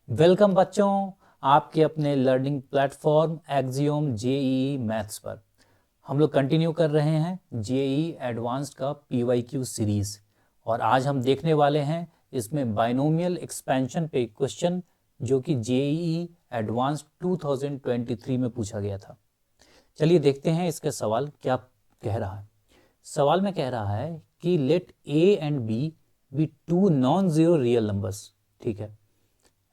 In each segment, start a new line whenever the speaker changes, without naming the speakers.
Welcome बच्चों, आपके अपने learning platform axiom JEE maths पर हम लोग कंटिन्यू कर रहे हैं जेईई एडवांस्ड का पीवाईक्यू सीरीज। और आज हम देखने वाले हैं इसमें बाइनोमियल एक्सपेंशन पे क्वेश्चन जो कि जेईई एडवांस्ड 2023 में पूछा गया था। चलिए देखते हैं इसका सवाल क्या कह रहा है। सवाल में कह रहा है कि let A and B two non zero real numbers, ठीक है,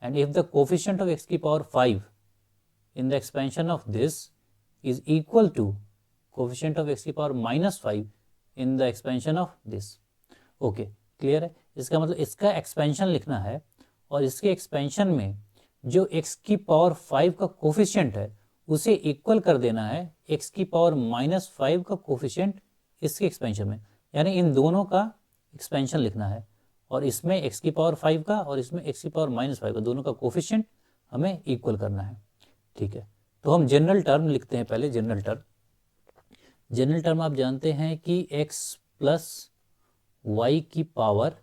and if the coefficient of x की power 5 in the expansion of this is equal to coefficient of x की power -5 in the expansion of this। Okay, clear है। इसका मतलब इसका expansion लिखना है और इसके एक्सपेंशन में जो x की पावर 5 का कोफिशिएंट है उसे इक्वल कर देना है x की पावर -5 का कोफिशिएंट इसके एक्सपेंशन में, यानी इन दोनों का एक्सपेंशन लिखना है और इसमें x की पावर 5 का और इसमें x की पावर -5 का दोनों का कोफिशिएंट हमें इक्वल करना है। ठीक है, तो हम जनरल टर्म लिखते हैं। पहले जनरल टर्म आप जानते हैं कि x प्लस वाई की पावर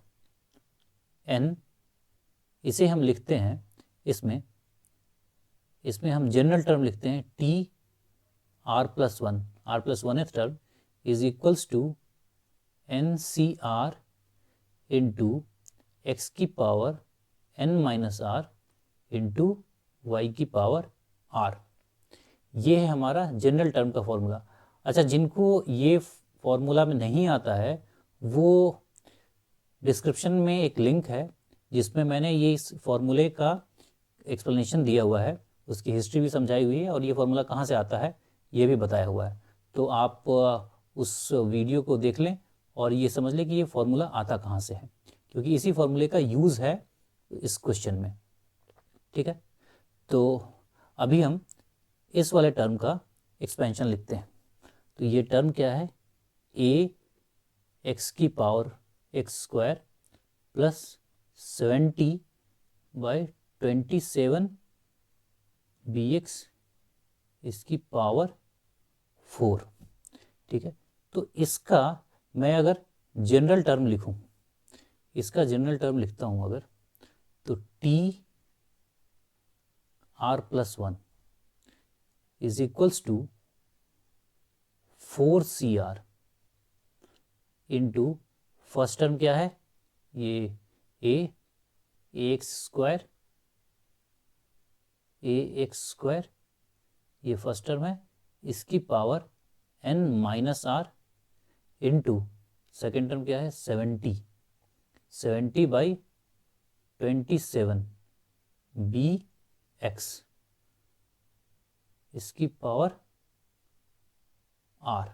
n, इसे हम लिखते हैं इसमें हम जनरल टर्म लिखते हैं t r plus one term is equals to N C R into X की power n minus R into Y की पावर r। ये है हमारा जनरल टर्म का फॉर्मूला। अच्छा, जिनको ये फॉर्मूला में नहीं आता है वो डिस्क्रिप्शन में एक लिंक है जिसमें मैंने ये इस फॉर्मूले का एक्सप्लेनेशन दिया हुआ है, उसकी हिस्ट्री भी समझाई हुई है और ये फॉर्मूला कहाँ से आता है ये भी बताया हुआ है। तो आप उस वीडियो को देख लें और ये समझ लें कि ये फॉर्मूला आता कहाँ से है, क्योंकि इसी फॉर्मूले का यूज़ है इस क्वेश्चन में। ठीक है, तो अभी हम इस वाले टर्म का एक्सपेंशन लिखते हैं। तो ये टर्म क्या है, ए एक्स की power X square plus 70/27 B X इसकी पावर 4। ठीक है, तो इसका मैं अगर जनरल टर्म लिखूं, इसका जनरल टर्म लिखता हूं अगर, तो T R plus 1 is equals to 4CR into first term क्या है, ये ए एक्स स्क्वायर ये फर्स्ट टर्म है, इसकी power n minus R into second term क्या है 70/27 बी एक्स इसकी पावर r।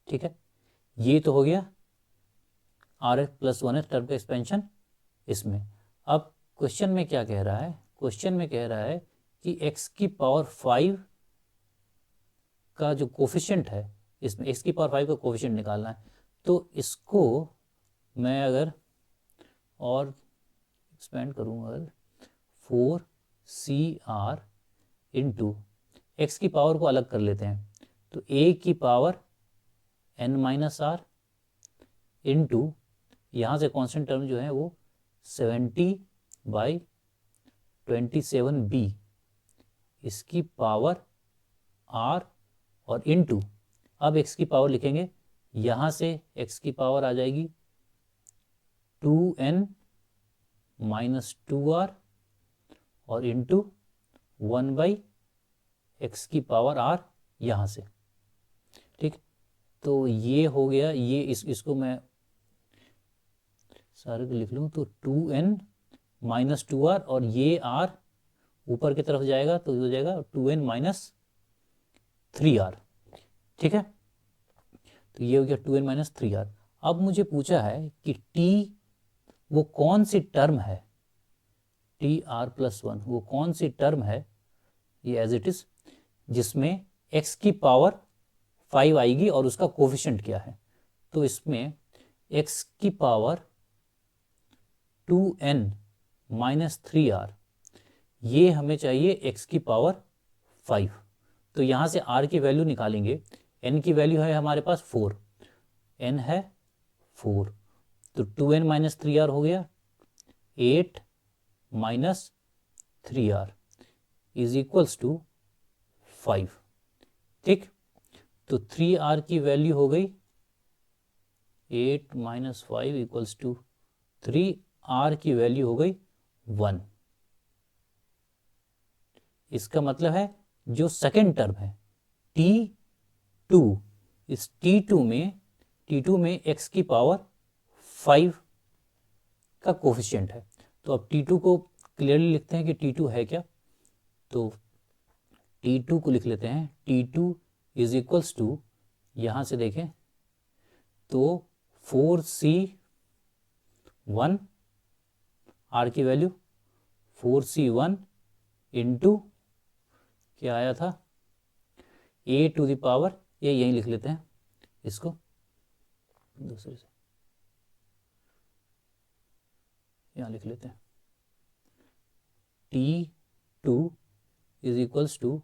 ठीक है, ये तो हो गया आर एक्स प्लस 1 टर्म का एक्सपेंशन इसमें। अब क्वेश्चन में क्या कह रहा है, क्वेश्चन में कह रहा है कि x की पावर 5 का जो कोफिशिएंट है, इसमें x की पावर 5 का कोफिशिएंट निकालना है। तो इसको मैं अगर और एक्सपेंड करूँ, अगर 4CR इंटू एक्स की पावर को अलग कर लेते हैं, तो a की power n minus R into यहाँ से कांस्टेंट टर्म जो है वो 70/27 बी इसकी पावर r और इंटू, अब x की पावर लिखेंगे, यहाँ से x की पावर आ जाएगी 2n माइनस 2r और इंटू 1/x की पावर r यहाँ से। ठीक, तो ये हो गया, ये इसको मैं सारे को लिख लूँ, तो 2n माइनस 2r और ये r ऊपर की तरफ जाएगा तो हो जाएगा 2n माइनस 3r। ठीक है, तो ये हो गया 2n माइनस 3r। अब मुझे पूछा है कि t वो कौन सी टर्म है, टी आर प्लस 1 वो कौन सी टर्म है, ये एज इट इज, जिसमें x की पावर 5 आएगी और उसका कोफिशिएंट क्या है। तो इसमें x की पावर 2n माइनस 3r, ये हमें चाहिए x की पावर 5। तो यहाँ से r की वैल्यू निकालेंगे, n की वैल्यू है हमारे पास 4, n है 4, तो 2n माइनस 3r हो गया 8 minus 3r is equals to 5। ठीक, तो 3r की वैल्यू हो गई 8 माइनस 5 इक्वल्स टू 3, r की वैल्यू हो गई 1। इसका मतलब है जो सेकेंड टर्म है t2, इस t2 में x की पावर 5 का कोफिशिएंट है। तो अब t2 को क्लियरली लिखते हैं कि t2 है क्या। तो t2 को लिख लेते हैं, t2 इज इक्वल्स टू, यहाँ से देखें तो 4c1, r की वैल्यू 4c1 इंटू क्या आया था a टू द पावर, ये यहीं लिख लेते हैं इसको दूसरे से, यहाँ लिख लेते हैं t2 is equals to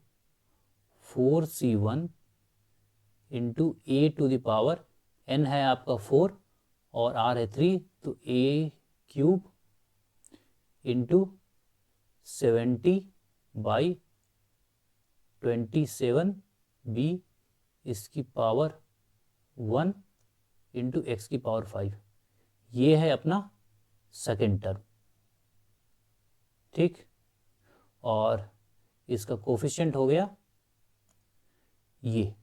4c1 into a to the power, n है आपका 4 और r है 3, तो a cube into 70 by 27 b इसकी पावर 1 इंटू एक्स की पावर 5। ये है अपना सेकेंड टर्म। ठीक, और इसका कोफिशिएंट हो गया ये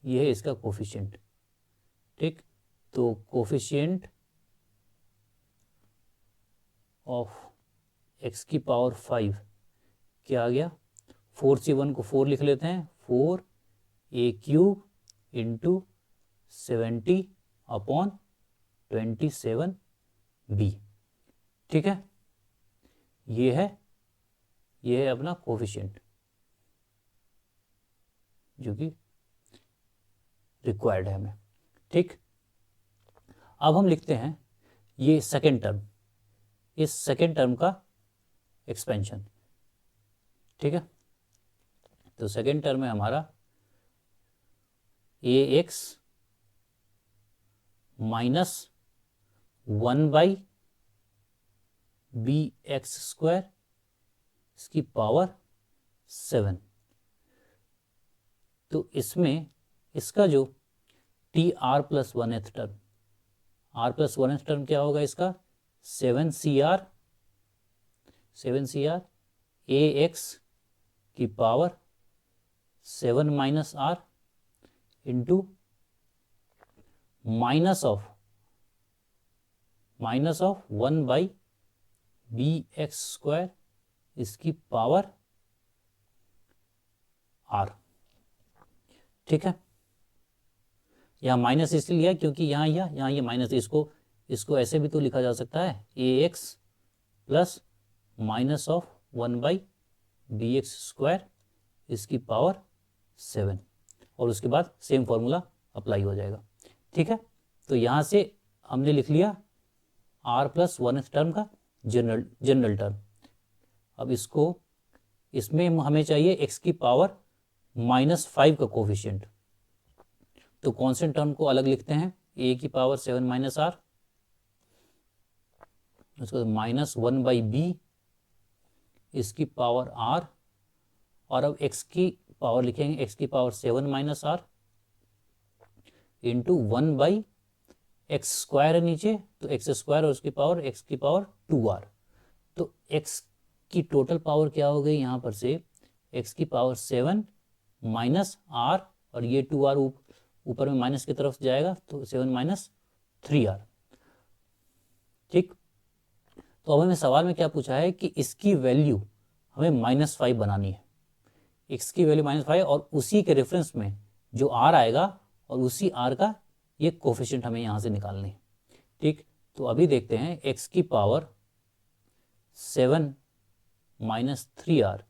है इसका कोफिशिएंट। ठीक, तो कोफिशिएंट ऑफ एक्स की पावर 5 क्या आ गया, 4c1 को 4 लिख लेते हैं, 4a cube into 70 upon 27b। ठीक है, ये है अपना कोफिशिएंट जो कि रिक्वायर्ड है हमें। ठीक, अब हम लिखते हैं ये सेकेंड टर्म, इस सेकेंड टर्म का एक्सपेंशन। ठीक है, तो सेकेंड टर्म है हमारा ax minus 1 by B X square इसकी पावर 7। तो इसमें इसका जो T R plus 1th term, r plus 1th term क्या होगा इसका 7cr ए एक्स की power 7 minus r into minus of 1 by B X square इसकी पावर r। ठीक है, यहाँ माइनस इसलिए लिया क्योंकि यहाँ ये माइनस, इसको ऐसे भी तो लिखा जा सकता है A X plus minus of 1 by B X square इसकी पावर 7, और उसके बाद सेम फॉर्मूला अप्लाई हो जाएगा। ठीक है, तो यहाँ से हमने लिख लिया r प्लस 1th टर्म का जनरल टर्म। अब इसमें हमें चाहिए x की पावर -5 का कोफिशिएंट। तो कांस्टेंट टर्म को अलग लिखते हैं, a की पावर 7 माइनस r, उसको -1 बाई बी इसकी पावर r, और अब x की पावर लिखेंगे x की power 7 minus r into 1 by x square है नीचे, तो एक्स स्क्वायर और उसकी पावर x की पावर 2r। तो x की टोटल पावर क्या हो गई यहाँ पर से x की पावर 7 माइनस r, और ये 2r ऊपर में माइनस की तरफ जाएगा तो 7 माइनस 3r। ठीक, तो अब हमें सवाल में क्या पूछा है कि इसकी वैल्यू हमें -5 बनानी है, x की वैल्यू -5, और उसी के रेफरेंस में जो r आएगा और उसी r का ये कोफिशिएंट हमें यहाँ से निकालने हैं। ठीक, तो अभी देखते हैं x की पावर 7 माइनस 3r,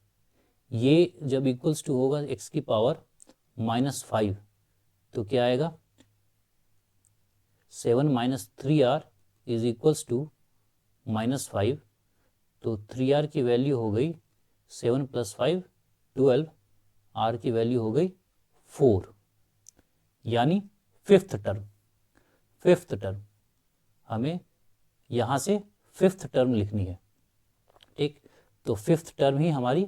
ये जब इक्वल्स टू होगा x की पावर -5, तो क्या आएगा 7 minus 3r is equals to -5। तो 3r की वैल्यू हो गई 7 प्लस 5 12, r की वैल्यू हो गई 4, यानी फिफ्थ टर्म हमें यहाँ से फिफ्थ टर्म लिखनी है। ठीक, तो फिफ्थ टर्म ही हमारी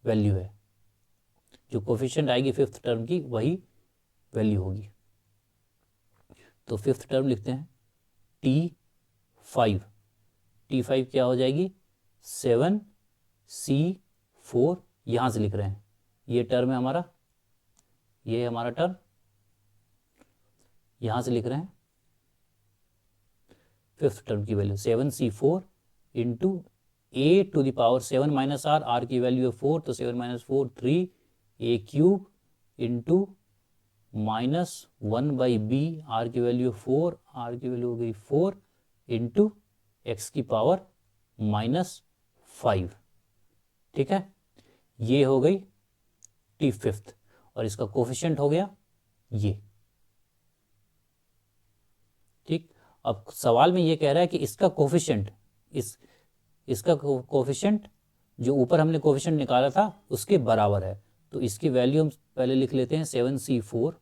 वैल्यू है, जो कोफिशिएंट आएगी फिफ्थ टर्म की वही वैल्यू होगी। तो फिफ्थ टर्म लिखते हैं T5, T5 क्या हो जाएगी 7C4, यहाँ से लिख रहे हैं, ये टर्म है हमारा, ये है हमारा टर्म, यहाँ से लिख रहे हैं फिफ्थ टर्म की value 7C4 into a to the power 7 minus R, R की वैल्यू है 4, तो 7 minus 4 3 a cube into -1/b, R की वैल्यू 4, आर की वैल्यू हो गई 4 इंटू एक्स की पावर -5। ठीक है, ये हो गई टी फिफ्थ, और इसका कोफिशिएंट हो गया ये। ठीक, अब सवाल में ये कह रहा है कि इसका कोफिशिएंट, इसका कोफिशिएंट जो ऊपर हमने कोफिशिएंट निकाला था उसके बराबर है, तो इसकी वैल्यू हम पहले लिख लेते हैं 7C4,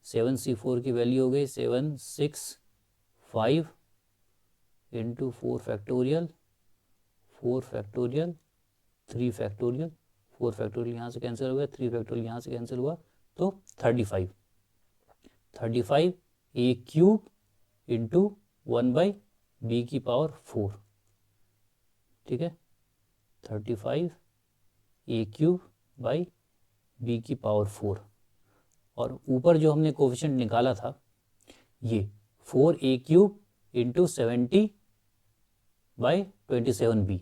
7C4 की वैल्यू हो गई 765 into 4 factorial, 4 factorial, 3 factorial, 4 factorial यहाँ से कैंसिल हो गया, 3 फैक्टोरियल यहाँ से कैंसिल हुआ, तो 35 a क्यूब इंटू 1/b की पावर 4। ठीक है, 35 a क्यूब बाई b की पावर 4, और ऊपर जो हमने कोफिशिएंट निकाला था ये 4a क्यूब इंटू 70/27b,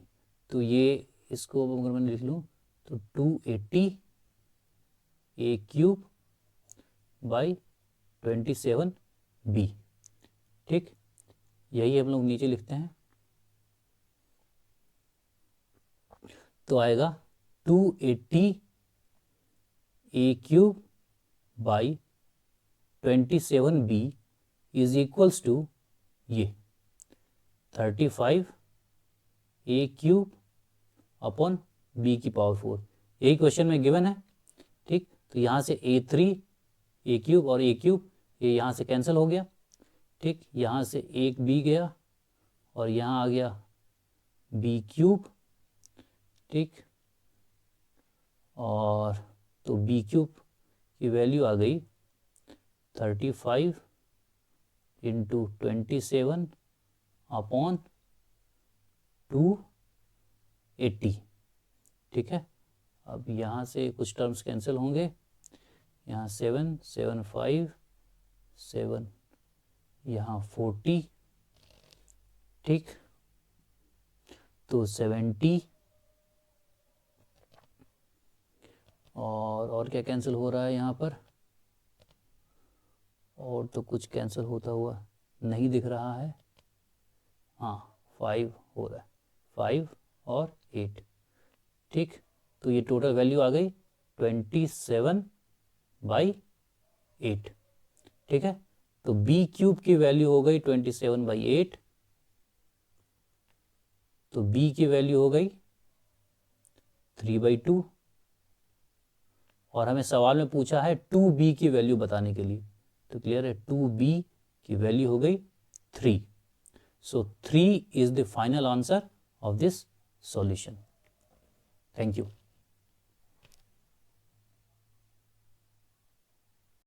तो ये इसको अगर मैं लिख लूँ तो 280 a क्यूब बाई 27b। ठीक, यही हम लोग नीचे लिखते हैं, तो आएगा 280 a cube by 27b is equals to ये 35 a क्यूब अपॉन b की पावर 4, यही क्वेश्चन में गिवन है। ठीक, तो यहाँ से a3 a क्यूब और a क्यूब ये यहाँ से कैंसिल हो गया। ठीक, यहाँ से एक b गया और यहाँ आ गया b क्यूब। ठीक, और तो b क्यूब की वैल्यू आ गई 35 इंटू 27 अपॉन 280। ठीक है, अब यहाँ से कुछ टर्म्स कैंसिल होंगे, यहाँ 7 7 5 7, यहाँ 40। ठीक, तो 70, और क्या कैंसिल हो रहा है यहाँ पर, और तो कुछ कैंसिल होता हुआ नहीं दिख रहा है। हाँ, 5 हो रहा है, 5 और 8। ठीक, तो ये टोटल वैल्यू आ गई 27/8। ठीक है, तो b क्यूब की वैल्यू हो गई 27/8, तो b की वैल्यू हो गई 3/2, और हमें सवाल में पूछा है 2b की वैल्यू बताने के लिए, तो क्लियर है 2b की वैल्यू हो गई 3। सो 3 is the final answer of this solution. Thank you.